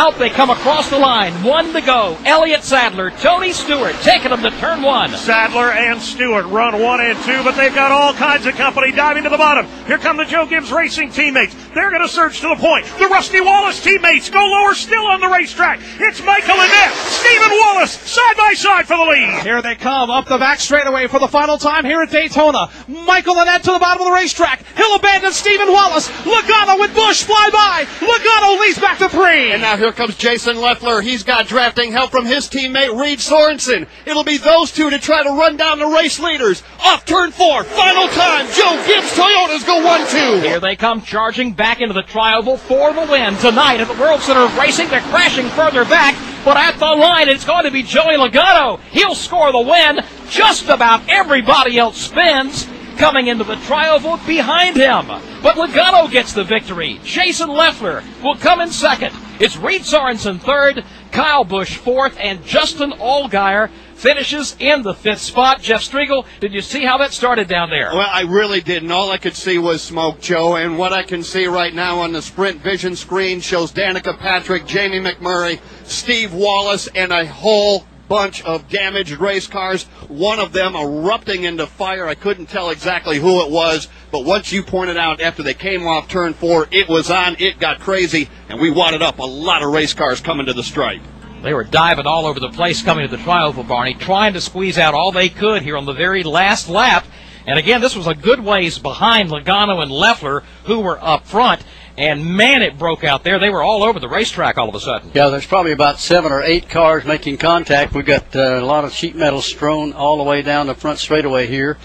out they come across the line. 1 to go. Elliott Sadler, Tony Stewart taking them to turn 1. Sadler and Stewart run 1 and 2, but they've got all kinds of company diving to the bottom. Here come the Joe Gibbs Racing teammates. They're going to surge to the point. The Rusty Wallace teammates go lower still on the racetrack. It's Michael Annette, Stephen Wallace, side by side for the lead. Here they come up the back straightaway for the final time here at Daytona. Michael Annette to the bottom of the racetrack. He'll abandon Stephen Wallace. Logano and Bush fly by. Logano leads back to 3. And now here comes Jason Leffler. He's got drafting help from his teammate Reed Sorensen. It'll be those two to try to run down the race leaders. Off turn 4, final time. Joe Gibbs Toyotas go 1-2. Here they come charging back into the tri-oval for the win. Tonight at the World Center of Racing, they're crashing further back, but at the line it's going to be Joey Logano. He'll score the win. Just about everybody else spins coming into the tri-oval behind him. But Logano gets the victory. Jason Leffler will come in second. It's Reed Sorensen third, Kyle Busch fourth, and Justin Allgaier finishes in the 5th spot. Jeff Striegel, did you see how that started down there? Well, I really didn't. All I could see was smoke, Joe, and what I can see right now on the Sprint Vision screen shows Danica Patrick, Jamie McMurray, Steve Wallace, and a whole bunch of damaged race cars, one of them erupting into fire. I couldn't tell exactly who it was, but once you pointed out after they came off turn 4, it was on, it got crazy, and we wadded up a lot of race cars coming to the stripe. They were diving all over the place coming to the tri-oval, Barney, trying to squeeze out all they could here on the very last lap. And again, this was a good ways behind Logano and Leffler, who were up front. And, man, it broke out there. They were all over the racetrack all of a sudden. Yeah, there's probably about 7 or 8 cars making contact. We've got a lot of sheet metal strewn all the way down the front straightaway here,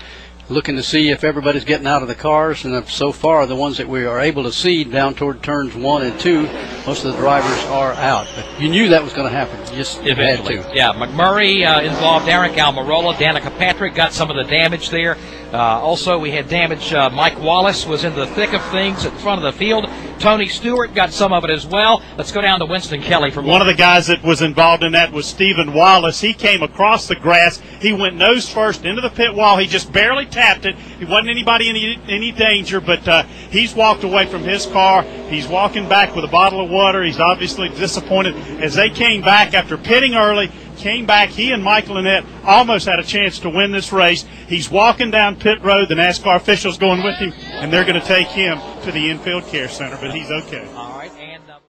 looking to see if everybody's getting out of the cars. And so far, the ones that we are able to see down toward turns 1 and 2, most of the drivers are out. But you knew that was going to happen. You just had to. Yeah, McMurray involved Eric Almirola. Danica Patrick got some of the damage there. Also, we had damage. Mike Wallace was in the thick of things at the front of the field. Tony Stewart got some of it as well. Let's go down to Winston Kelly for one of the guys that was involved in that was Stephen Wallace. He came across the grass. He went nose first into the pit wall. He just barely tapped it. He wasn't anybody in any danger, but he's walked away from his car. He's walking back with a bottle of water. He's obviously disappointed. As they came back after pitting early, came back, he and Michael Annette almost had a chance to win this race. He's walking down pit road. The NASCAR officials going with him, and they're going to take him to the infield care center, but he's okay.